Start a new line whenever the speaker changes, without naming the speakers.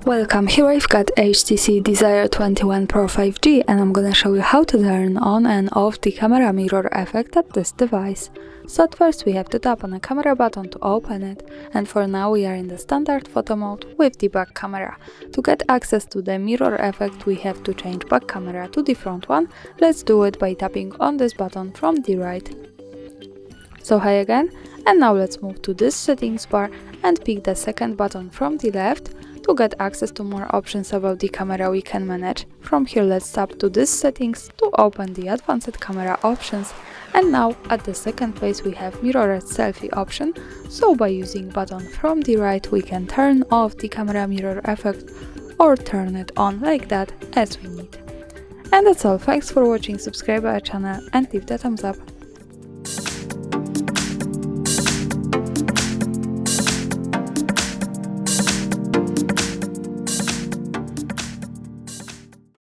Welcome, here I've got HTC Desire 21 Pro 5G and I'm gonna show you how to turn on and off the camera mirror effect at this device. So at first we have to tap on the camera button to open it, and for now we are in the standard photo mode with the back camera. To get access to the mirror effect we have to change back camera to the front one. Let's do it by tapping on this button from the right. So hi again, and now let's move to this settings bar and pick the second button from the left. To get access to more options about the camera we can manage. From here let's tap to this settings to open the advanced camera options, and now at the second place we have Mirrorless Selfie option, so by using button from the right we can turn off the camera mirror effect or turn it on like that as we need. And that's all, thanks for watching, subscribe our channel and leave the thumbs up.